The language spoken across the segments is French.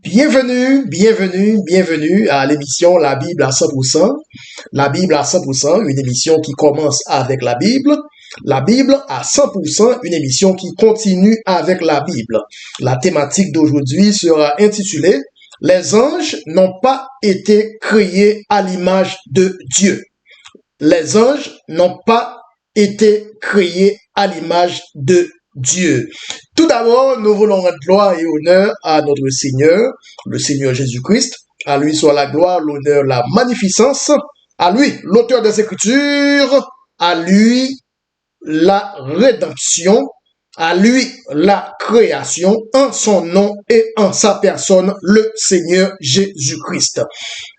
Bienvenue à l'émission La Bible à 100%. La Bible à 100%, une émission qui commence avec la Bible. La Bible à 100%, une émission qui continue avec la Bible. La thématique d'aujourd'hui sera intitulée Les anges n'ont pas été créés à l'image de Dieu. Les anges n'ont pas été créés à l'image de Dieu. Tout d'abord, nous voulons rendre gloire et honneur à notre Seigneur, le Seigneur Jésus-Christ. À lui soit la gloire, l'honneur, la magnificence. À lui, l'auteur des Écritures. À lui, la rédemption. À lui, la création, en son nom et en sa personne, le Seigneur Jésus-Christ.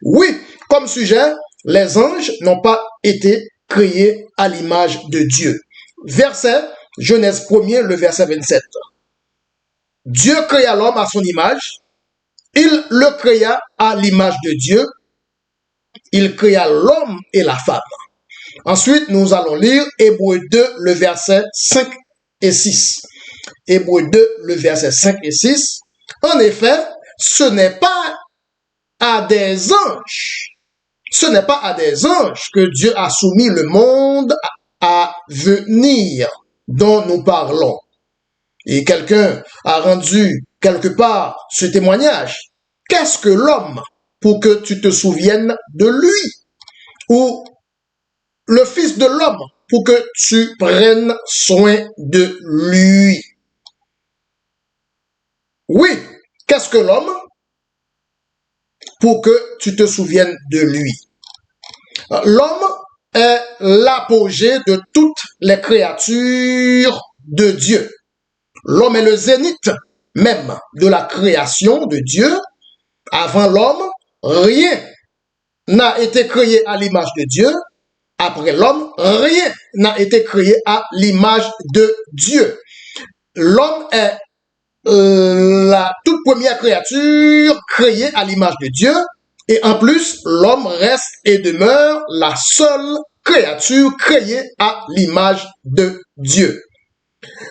Oui, comme sujet, les anges n'ont pas été créés à l'image de Dieu. Verset Genèse 1er, le verset 27. Dieu créa l'homme à son image. Il le créa à l'image de Dieu. Il créa l'homme et la femme. Ensuite, nous allons lire Hébreux 2, le verset 5 et 6. Hébreux 2, le verset 5 et 6. En effet, ce n'est pas à des anges. Ce n'est pas à des anges que Dieu a soumis le monde à venir dont nous parlons. Et quelqu'un a rendu quelque part ce témoignage. Qu'est-ce que l'homme pour que tu te souviennes de lui? Ou le Fils de l'homme pour que tu prennes soin de lui? Oui, qu'est-ce que l'homme pour que tu te souviennes de lui? L'homme est l'apogée de toutes les créatures de Dieu. L'homme est le zénith même de la création de Dieu. Avant l'homme, rien n'a été créé à l'image de Dieu. Après l'homme, rien n'a été créé à l'image de Dieu. L'homme est la toute première créature créée à l'image de Dieu. Et en plus, l'homme reste et demeure la seule créature créée à l'image de Dieu.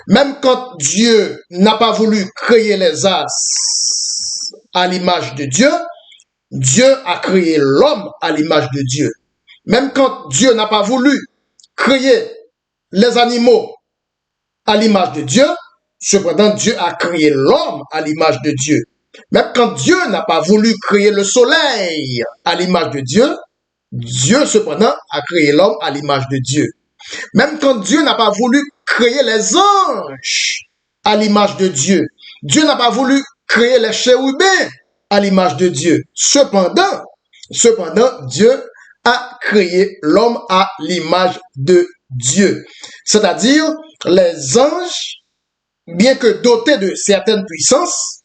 Même quand Dieu n'a pas voulu créer les astres à l'image de Dieu, Dieu a créé l'homme à l'image de Dieu. Même quand Dieu n'a pas voulu créer les animaux à l'image de Dieu, cependant Dieu a créé l'homme à l'image de Dieu. Même quand Dieu n'a pas voulu créer le soleil à l'image de Dieu, Dieu cependant a créé l'homme à l'image de Dieu. Même quand Dieu n'a pas voulu créer les anges à l'image de Dieu, Dieu n'a pas voulu créer les chérubins à l'image de Dieu. Cependant, Dieu a créé l'homme à l'image de Dieu. C'est-à-dire, les anges, bien que dotés de certaines puissances,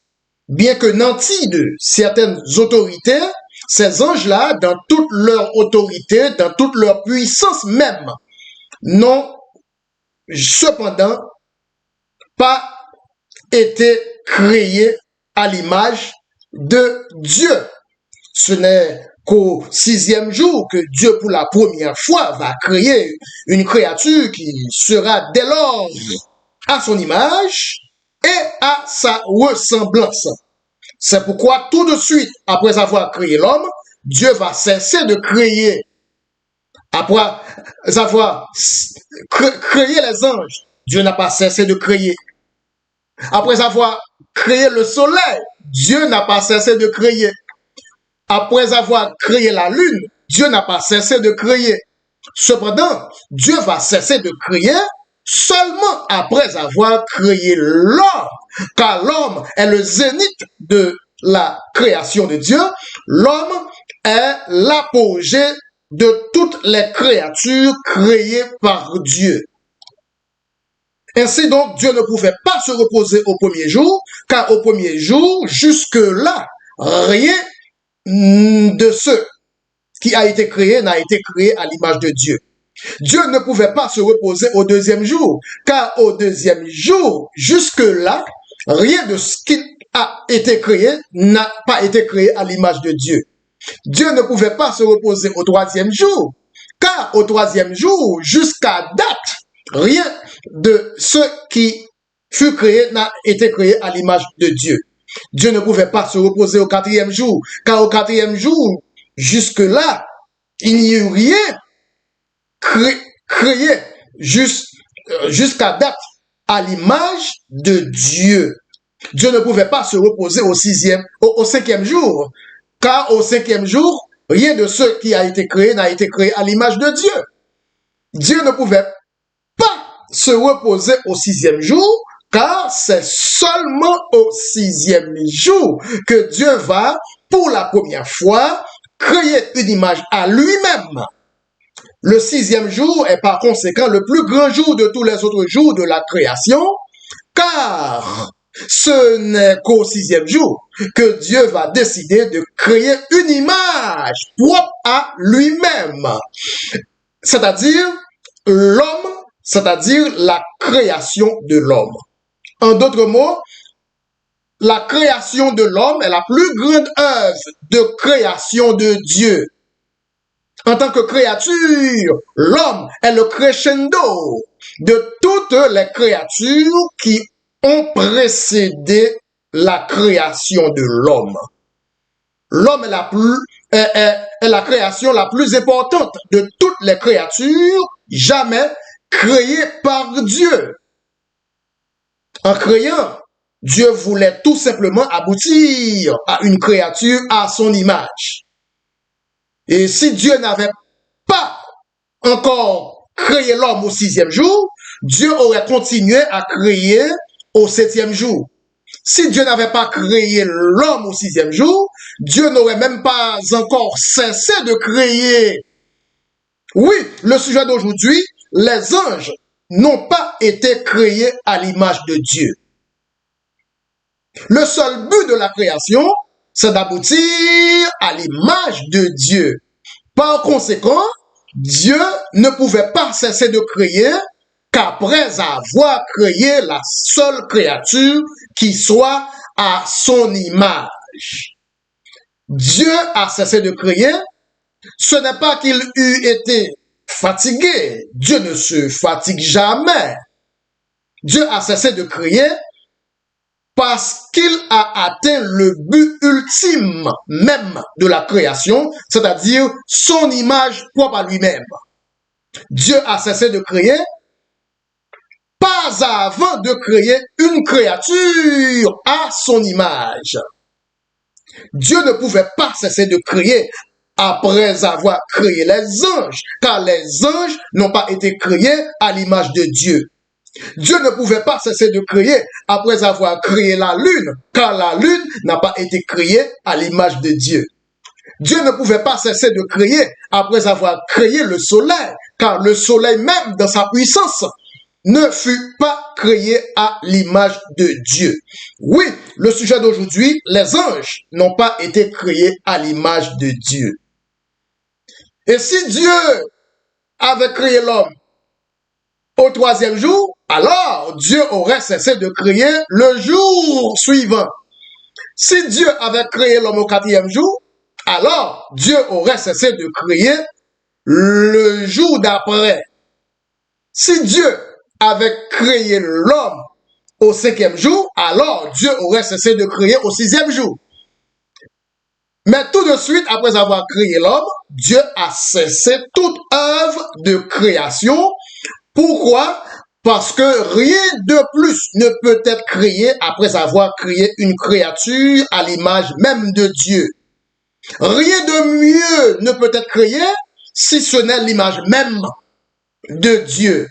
bien que nantis de certaines autorités, ces anges-là, dans toute leur autorité, dans toute leur puissance même, n'ont cependant pas été créés à l'image de Dieu. Ce n'est qu'au 6e jour que Dieu, pour la première fois, va créer une créature qui sera dès lors à son image et à sa ressemblance. C'est pourquoi tout de suite, après avoir créé l'homme, Dieu va cesser de créer. Après avoir créé les anges, Dieu n'a pas cessé de créer. Après avoir créé le soleil, Dieu n'a pas cessé de créer. Après avoir créé la lune, Dieu n'a pas cessé de créer. Cependant, Dieu va cesser de créer seulement après avoir créé l'homme, car l'homme est le zénith de la création de Dieu. L'homme est l'apogée de toutes les créatures créées par Dieu. Ainsi donc, Dieu ne pouvait pas se reposer au premier jour, car au premier jour, jusque-là, rien de ce qui a été créé n'a été créé à l'image de Dieu. Dieu ne pouvait pas se reposer au deuxième jour, car au deuxième jour, jusque-là, rien de ce qui a été créé n'a pas été créé à l'image de Dieu. Dieu ne pouvait pas se reposer au troisième jour, car au troisième jour, jusqu'à date, rien de ce qui fut créé n'a été créé à l'image de Dieu. Dieu ne pouvait pas se reposer au quatrième jour, car au quatrième jour, jusque-là, il n'y eut rien créé jusqu'à date à l'image de Dieu. Dieu ne pouvait pas se reposer au cinquième jour, car au cinquième jour, rien de ce qui a été créé n'a été créé à l'image de Dieu. Dieu ne pouvait pas se reposer au sixième jour, car c'est seulement au sixième jour que Dieu va, pour la première fois, créer une image à lui-même. Le sixième jour est par conséquent le plus grand jour de tous les autres jours de la création, car ce n'est qu'au sixième jour que Dieu va décider de créer une image propre à lui-même, c'est-à-dire l'homme, c'est-à-dire la création de l'homme. En d'autres mots, la création de l'homme est la plus grande œuvre de création de Dieu. En tant que créature, l'homme est le crescendo de toutes les créatures qui ont précédé la création de l'homme. L'homme est la création la plus importante de toutes les créatures jamais créées par Dieu. En créant, Dieu voulait tout simplement aboutir à une créature à son image. Et si Dieu n'avait pas encore créé l'homme au sixième jour, Dieu aurait continué à créer au septième jour. Si Dieu n'avait pas créé l'homme au sixième jour, Dieu n'aurait même pas encore cessé de créer. Oui, le sujet d'aujourd'hui, les anges n'ont pas été créés à l'image de Dieu. Le seul but de la création, c'est d'aboutir à l'image de Dieu. Par conséquent, Dieu ne pouvait pas cesser de créer qu'après avoir créé la seule créature qui soit à son image. Dieu a cessé de créer. Ce n'est pas qu'il eût été fatigué. Dieu ne se fatigue jamais. Dieu a cessé de créer parce qu'il a atteint le but ultime même de la création, c'est-à-dire son image propre à lui-même. Dieu a cessé de créer pas avant de créer une créature à son image. Dieu ne pouvait pas cesser de créer après avoir créé les anges, car les anges n'ont pas été créés à l'image de Dieu. Dieu ne pouvait pas cesser de créer après avoir créé la lune, car la lune n'a pas été créée à l'image de Dieu. Dieu ne pouvait pas cesser de créer après avoir créé le soleil, car le soleil même dans sa puissance ne fut pas créé à l'image de Dieu. Oui, le sujet d'aujourd'hui, les anges n'ont pas été créés à l'image de Dieu. Et si Dieu avait créé l'homme au troisième jour, alors Dieu aurait cessé de créer le jour suivant. Si Dieu avait créé l'homme au quatrième jour, alors Dieu aurait cessé de créer le jour d'après. Si Dieu avait créé l'homme au cinquième jour, alors Dieu aurait cessé de créer au sixième jour. Mais tout de suite, après avoir créé l'homme, Dieu a cessé toute œuvre de création. Pourquoi? Parce que rien de plus ne peut être créé après avoir créé une créature à l'image même de Dieu. Rien de mieux ne peut être créé si ce n'est l'image même de Dieu.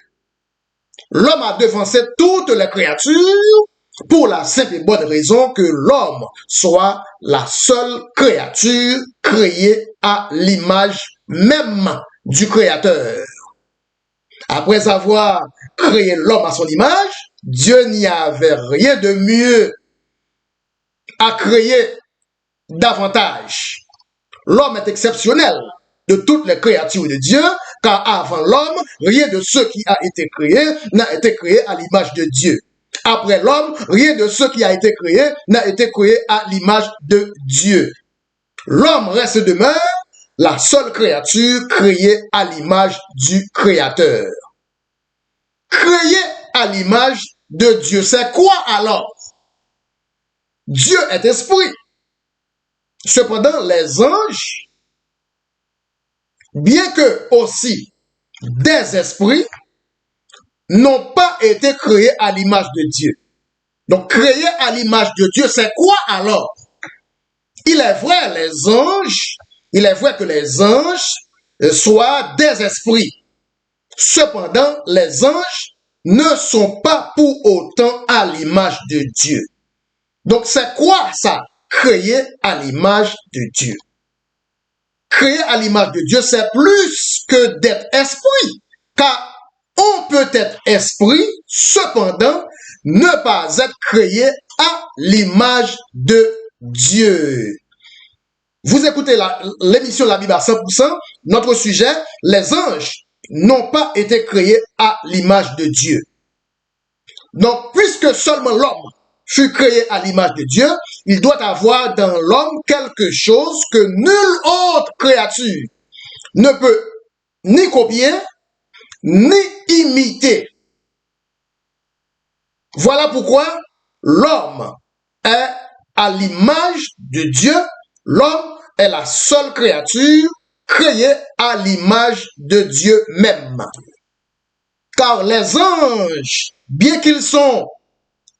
L'homme a devancé toutes les créatures pour la simple et bonne raison que l'homme soit la seule créature créée à l'image même du Créateur. Après avoir créé l'homme à son image, Dieu n'y avait rien de mieux à créer davantage. L'homme est exceptionnel de toutes les créatures de Dieu, car avant l'homme, rien de ce qui a été créé n'a été créé à l'image de Dieu. Après l'homme, rien de ce qui a été créé n'a été créé à l'image de Dieu. L'homme reste demeure la seule créature créée à l'image du Créateur. Créée à l'image de Dieu, c'est quoi alors? Dieu est esprit. Cependant, les anges, bien que aussi des esprits, n'ont pas été créés à l'image de Dieu. Donc, créés à l'image de Dieu, c'est quoi alors? Il est vrai que les anges soient des esprits. Cependant, les anges ne sont pas pour autant à l'image de Dieu. Donc, c'est quoi ça? Créer à l'image de Dieu. Créer à l'image de Dieu, c'est plus que d'être esprit. Car on peut être esprit, cependant, ne pas être créé à l'image de Dieu. Vous écoutez l'émission La Bible à 100%. Notre sujet, les anges n'ont pas été créés à l'image de Dieu. Donc, puisque seulement l'homme fut créé à l'image de Dieu, il doit avoir dans l'homme quelque chose que nulle autre créature ne peut ni copier, ni imiter. Voilà pourquoi l'homme est à l'image de Dieu. L'homme est la seule créature créée à l'image de Dieu même. Car les anges, bien qu'ils sont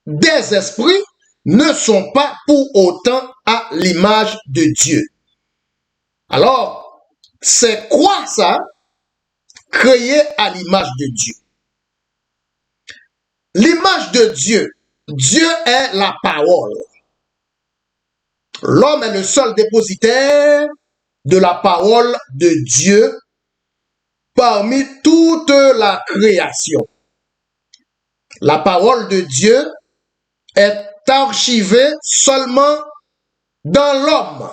des esprits, ne sont pas pour autant à l'image de Dieu. Alors, c'est quoi ça? Créé à l'image de Dieu. L'image de Dieu, Dieu est la parole. L'homme est le seul dépositaire de la parole de Dieu parmi toute la création. La parole de Dieu est archivée seulement dans l'homme.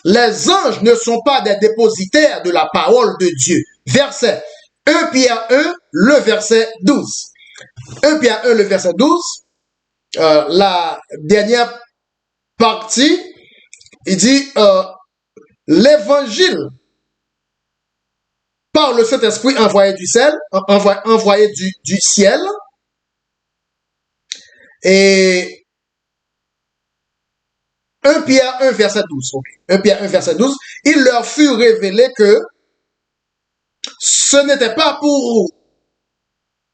Les anges ne sont pas des dépositaires de la parole de Dieu. Verset 1 Pierre 1, le verset 12. 1 Pierre 1, le verset 12, la dernière partie, il dit l'évangile par le Saint-Esprit envoyé du ciel, du ciel, et 1 Pierre 1, verset 12. Okay. 1 Pierre 1, verset 12, il leur fut révélé que ce n'était pas pour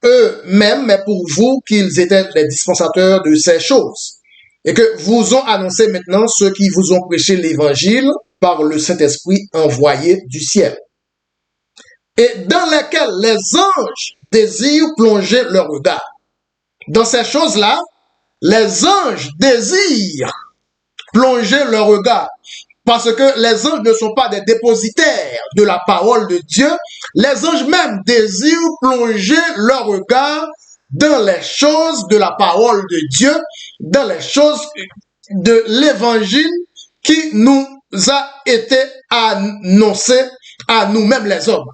eux-mêmes, mais pour vous qu'ils étaient les dispensateurs de ces choses. Et que vous ont annoncé maintenant ceux qui vous ont prêché l'évangile par le Saint-Esprit envoyé du ciel. Et dans lesquels les anges désirent plonger leur regard. Dans ces choses-là, les anges désirent plonger leur regard. Parce que les anges ne sont pas des dépositaires de la parole de Dieu. Les anges même désirent plonger leur regard dans les choses de la parole de Dieu, dans les choses de l'évangile qui nous a été annoncé à nous-mêmes les hommes.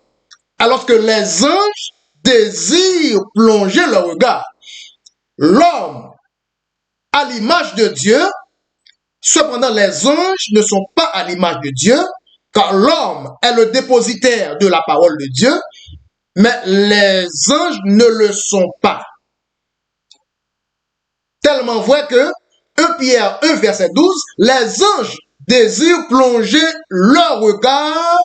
Alors que les anges désirent plonger leur regard. L'homme à l'image de Dieu. Cependant, les anges ne sont pas à l'image de Dieu, car l'homme est le dépositaire de la parole de Dieu, mais les anges ne le sont pas. Tellement vrai que 1 Pierre 1, verset 12, les anges désirent plonger leur regard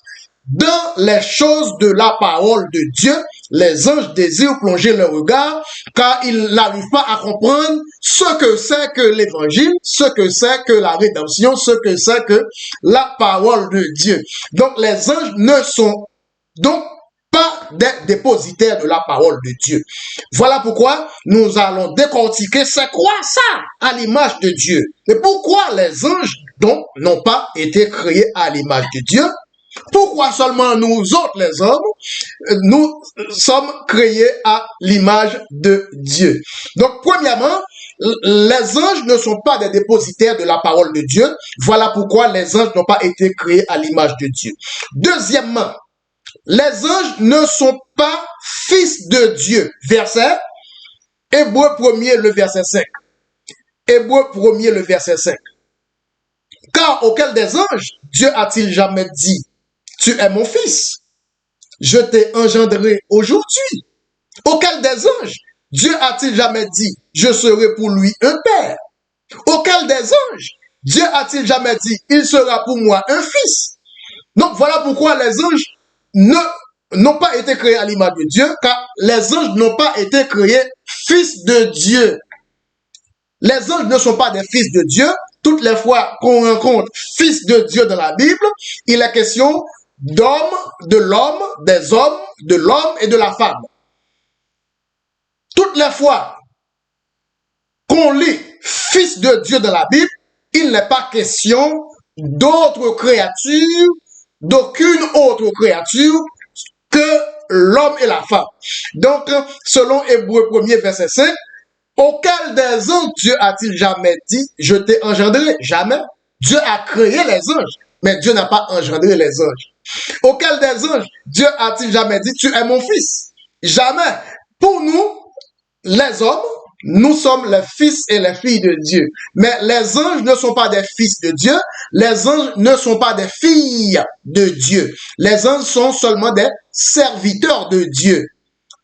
dans les choses de la parole de Dieu. Les anges désirent plonger leur regard car ils n'arrivent pas à comprendre ce que c'est que l'évangile, ce que c'est que la rédemption, ce que c'est que la parole de Dieu. Donc les anges ne sont donc pas des dépositaires de la parole de Dieu. Voilà pourquoi nous allons décortiquer c'est quoi ça à l'image de Dieu. Et pourquoi les anges donc n'ont pas été créés à l'image de Dieu. Pourquoi seulement nous autres, les hommes, nous sommes créés à l'image de Dieu? Donc, premièrement, les anges ne sont pas des dépositaires de la parole de Dieu. Voilà pourquoi les anges n'ont pas été créés à l'image de Dieu. Deuxièmement, les anges ne sont pas fils de Dieu. Verset Hébreux 1er, le verset 5. Hébreux 1er, le verset 5. Car auquel des anges, Dieu a-t-il jamais dit: tu es mon fils, je t'ai engendré aujourd'hui? Auquel des anges, Dieu a-t-il jamais dit: je serai pour lui un père? Auquel des anges Dieu a-t-il jamais dit, il sera pour moi un fils? Donc voilà pourquoi les anges n'ont pas été créés à l'image de Dieu, car les anges n'ont pas été créés fils de Dieu. Les anges ne sont pas des fils de Dieu. Toutes les fois qu'on rencontre fils de Dieu dans la Bible, il est question d'hommes, de l'homme, des hommes, de l'homme et de la femme. Toutes les fois qu'on lit fils de Dieu dans la Bible, il n'est pas question d'autre créature, d'aucune autre créature que l'homme et la femme. Donc, selon Hébreux 1er, verset 5, auquel des anges Dieu a-t-il jamais dit, je t'ai engendré? Jamais. Dieu a créé les anges, mais Dieu n'a pas engendré les anges. Auquel des anges Dieu a-t-il jamais dit, tu es mon fils? Jamais. Pour nous, les hommes, nous sommes les fils et les filles de Dieu. Mais les anges ne sont pas des fils de Dieu. Les anges ne sont pas des filles de Dieu. Les anges sont seulement des serviteurs de Dieu.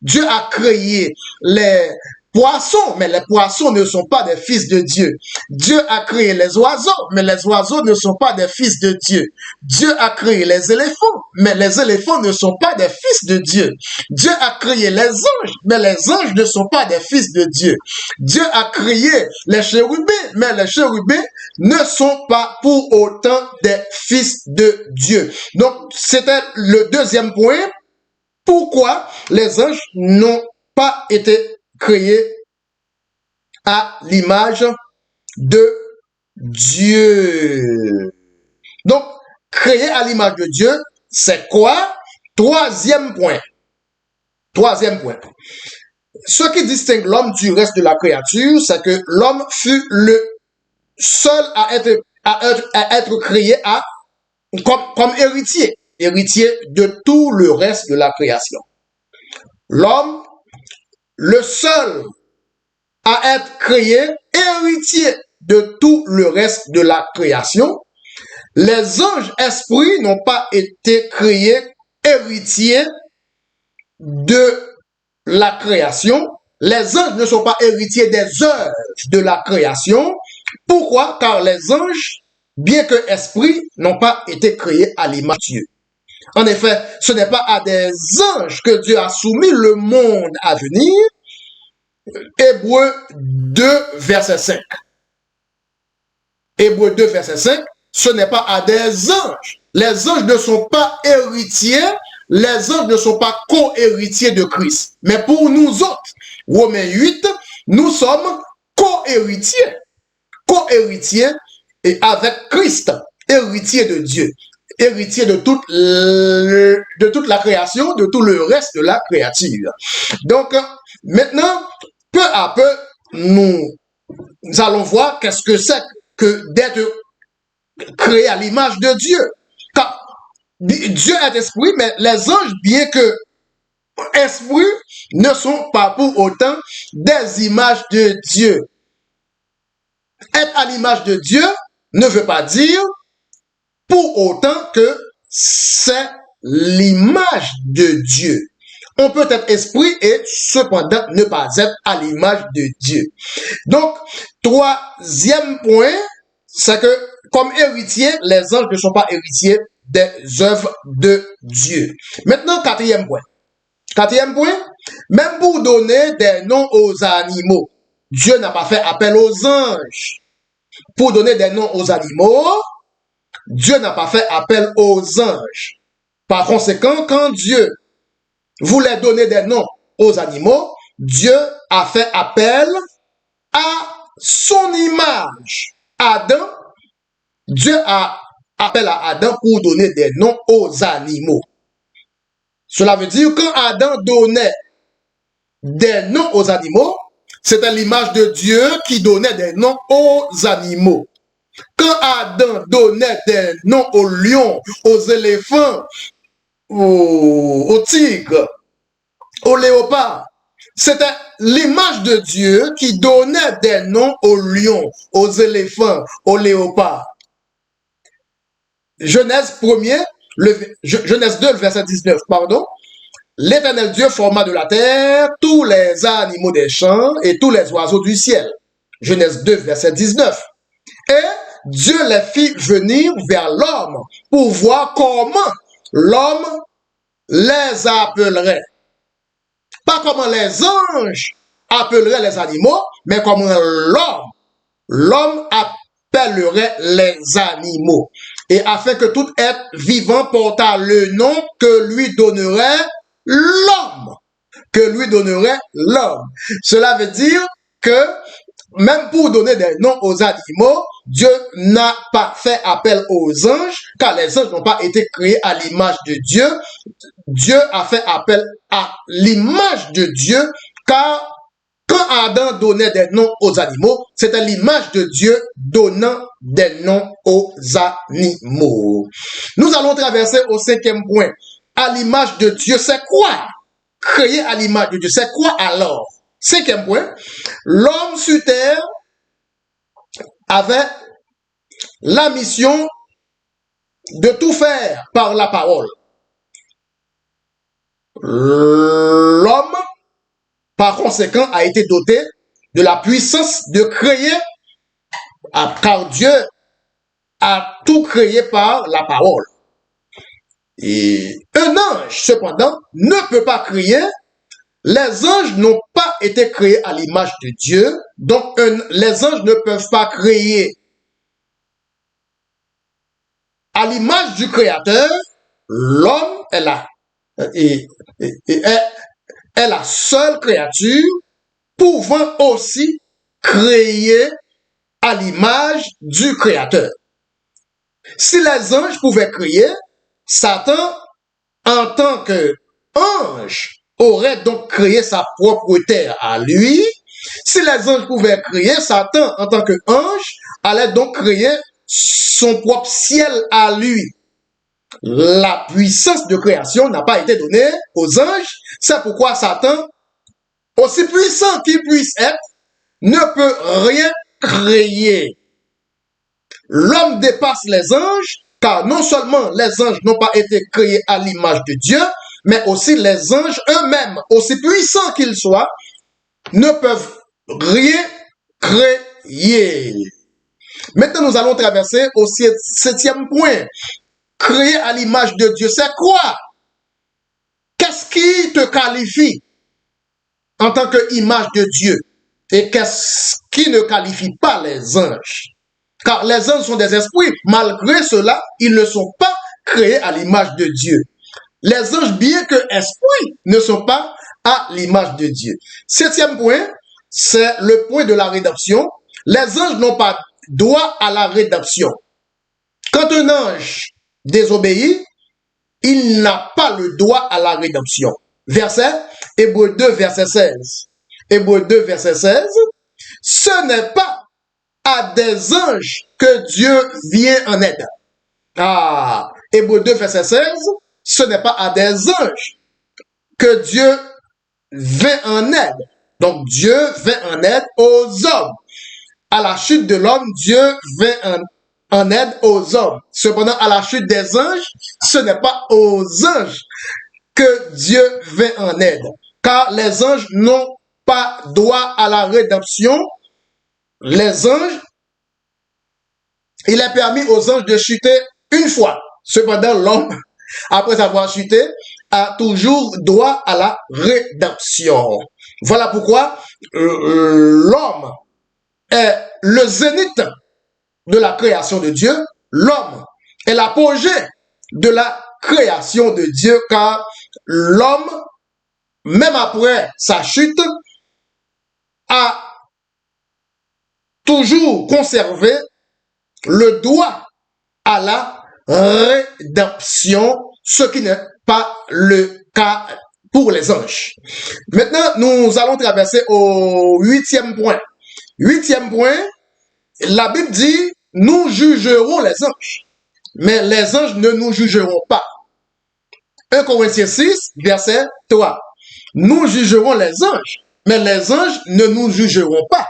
Dieu a créé les poissons, mais les poissons ne sont pas des fils de Dieu. Dieu a créé les oiseaux, mais les oiseaux ne sont pas des fils de Dieu. Dieu a créé les éléphants, mais les éléphants ne sont pas des fils de Dieu. Dieu a créé les anges, mais les anges ne sont pas des fils de Dieu. Dieu a créé les chérubins, mais les chérubins ne sont pas pour autant des fils de Dieu. Donc, c'était le deuxième point. Pourquoi les anges n'ont pas été créés à l'image de Dieu? Donc, créé à l'image de Dieu, c'est quoi? Troisième point. Troisième point. Ce qui distingue l'homme du reste de la créature, c'est que l'homme fut le seul à être créé comme héritier. Héritier de tout le reste de la création. L'homme, le seul à être créé, héritier de tout le reste de la création. Les anges esprits n'ont pas été créés héritiers de la création. Les anges ne sont pas héritiers des œuvres de la création. Pourquoi? Car les anges, bien que esprits, n'ont pas été créés à l'image de Dieu. En effet, ce n'est pas à des anges que Dieu a soumis le monde à venir. Hébreux 2, verset 5. Hébreux 2, verset 5, ce n'est pas à des anges. Les anges ne sont pas héritiers, les anges ne sont pas co-héritiers de Christ. Mais pour nous autres, Romains 8, nous sommes co-héritiers. Co-héritiers et avec Christ, héritier de Dieu. Héritier de toute la création, de tout le reste de la créature. Donc, maintenant, peu à peu, nous allons voir qu'est-ce que c'est que d'être créé à l'image de Dieu. Car Dieu est esprit, mais les anges, bien que esprits, ne sont pas pour autant des images de Dieu. Être à l'image de Dieu ne veut pas dire pour autant que c'est l'image de Dieu. On peut être esprit et cependant ne pas être à l'image de Dieu. Donc, troisième point, c'est que comme héritiers, les anges ne sont pas héritiers des œuvres de Dieu. Maintenant, quatrième point. Quatrième point, même pour donner des noms aux animaux, Dieu n'a pas fait appel aux anges. Pour donner des noms aux animaux, Dieu n'a pas fait appel aux anges. Par conséquent, quand Dieu voulait donner des noms aux animaux, Dieu a fait appel à son image. Adam, Dieu a appelé à Adam pour donner des noms aux animaux. Cela veut dire que quand Adam donnait des noms aux animaux, c'était l'image de Dieu qui donnait des noms aux animaux. Quand Adam donnait des noms aux lions, aux éléphants, aux tigres, aux léopards, c'était l'image de Dieu qui donnait des noms aux lions, aux éléphants, aux léopards. Genèse 2, verset 19, pardon. L'Éternel Dieu forma de la terre tous les animaux des champs et tous les oiseaux du ciel. Genèse 2, verset 19. Et Dieu les fit venir vers l'homme pour voir comment l'homme les appellerait. Pas comment les anges appelleraient les animaux, mais comment l'homme appellerait les animaux. Et afin que tout être vivant portât le nom que lui donnerait l'homme. Cela veut dire que même pour donner des noms aux animaux, Dieu n'a pas fait appel aux anges, car les anges n'ont pas été créés à l'image de Dieu. Dieu a fait appel à l'image de Dieu, car quand Adam donnait des noms aux animaux, c'était l'image de Dieu donnant des noms aux animaux. Nous allons traverser au 5e point. À l'image de Dieu, c'est quoi? Créé à l'image de Dieu, c'est quoi alors? 5e point. L'homme sur terre avait la mission de tout faire par la parole. L'homme, par conséquent, a été doté de la puissance de créer, car Dieu a tout créé par la parole. Et un ange, cependant, ne peut pas créer. Les anges n'ont pas été créés à l'image de Dieu, donc les anges ne peuvent pas créer. À l'image du Créateur, l'homme est la seule créature pouvant aussi créer à l'image du Créateur. Si les anges pouvaient créer, Satan, en tant qu'ange, aurait donc créé sa propre terre à lui. Si les anges pouvaient créer, Satan, en tant qu'ange, allait donc créer son propre ciel à lui. La puissance de création n'a pas été donnée aux anges. C'est pourquoi Satan, aussi puissant qu'il puisse être, ne peut rien créer. L'homme dépasse les anges, car non seulement les anges n'ont pas été créés à l'image de Dieu, mais aussi les anges eux-mêmes, aussi puissants qu'ils soient, ne peuvent rien créer. Maintenant, nous allons traverser au 7e point. Créer à l'image de Dieu, c'est quoi? Qu'est-ce qui te qualifie en tant qu'image de Dieu? Et qu'est-ce qui ne qualifie pas les anges? Car les anges sont des esprits. Malgré cela, ils ne sont pas créés à l'image de Dieu. Les anges, bien que esprits, ne sont pas à l'image de Dieu. 7e point, c'est le point de la rédemption. Les anges n'ont pas droit à la rédemption. Quand un ange désobéit, il n'a pas le droit à la rédemption. Verset, Hébreux 2, verset 16. Hébreux 2, verset 16. Ce n'est pas à des anges que Dieu vient en aide. Hébreux 2, verset 16. Ce n'est pas à des anges que Dieu vint en aide. Donc Dieu vint en aide aux hommes. À la chute de l'homme, Dieu vint en aide aux hommes. Cependant, à la chute des anges, ce n'est pas aux anges que Dieu vint en aide. Car les anges n'ont pas droit à la rédemption. Les anges, il est permis aux anges de chuter une fois. Cependant, l'homme, après avoir chuté, a toujours droit à la rédemption. Voilà pourquoi l'homme est le zénith de la création de Dieu. L'homme est l'apogée de la création de Dieu, car l'homme, même après sa chute, a toujours conservé le droit à la rédemption, ce qui n'est pas le cas pour les anges. Maintenant, nous allons traverser au 8e point. 8e point, la Bible dit, nous jugerons les anges, mais les anges ne nous jugeront pas. 1 Corinthiens 6, verset 3. Nous jugerons les anges, mais les anges ne nous jugeront pas.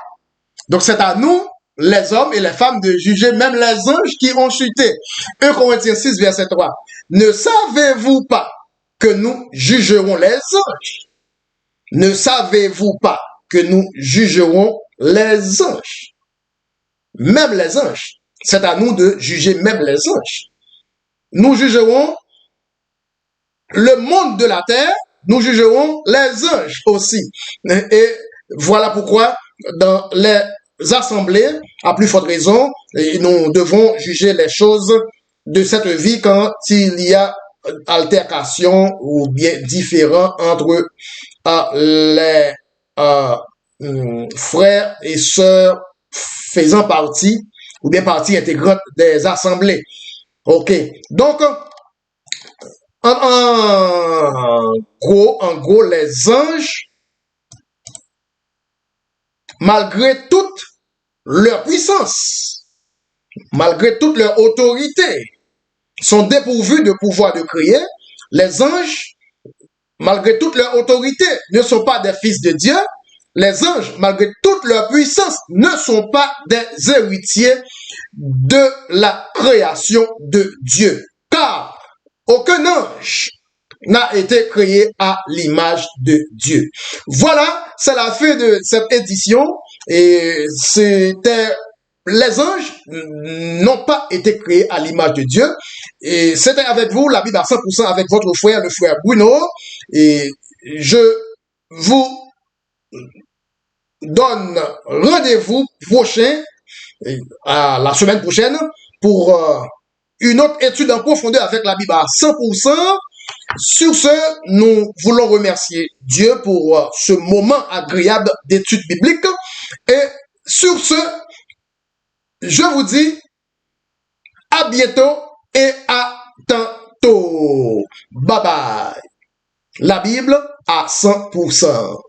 Donc c'est à nous, les hommes et les femmes, de juger même les anges qui ont chuté. 1 Corinthiens 6, verset 3. Ne savez-vous pas que nous jugerons les anges? Ne savez-vous pas que nous jugerons les anges. Même les anges. C'est à nous de juger même les anges. Nous jugerons le monde de la terre, nous jugerons les anges aussi. Et voilà pourquoi dans les assemblées, à plus forte raison, nous devons juger les choses de cette vie quand il y a altercation ou bien différent entre les frères et sœurs faisant partie ou bien partie intégrante des assemblées. OK. Donc, en gros, les anges, malgré toute leur puissance, malgré toute leur autorité, sont dépourvus de pouvoir de créer. Les anges, malgré toute leur autorité, ne sont pas des fils de Dieu. Les anges, malgré toute leur puissance, ne sont pas des héritiers de la création de Dieu. Car aucun ange n'a été créé à l'image de Dieu. Voilà, c'est la fin de cette édition. Et c'était les anges n'ont pas été créés à l'image de Dieu. Et c'était avec vous, la Bible à 100% avec votre frère, le frère Bruno. Et je vous donne rendez-vous prochain, à la semaine prochaine, pour une autre étude en profondeur avec la Bible à 100%. Sur ce, nous voulons remercier Dieu pour ce moment agréable d'étude biblique. Et sur ce, je vous dis à bientôt et à tantôt. Bye bye. La Bible à 100%.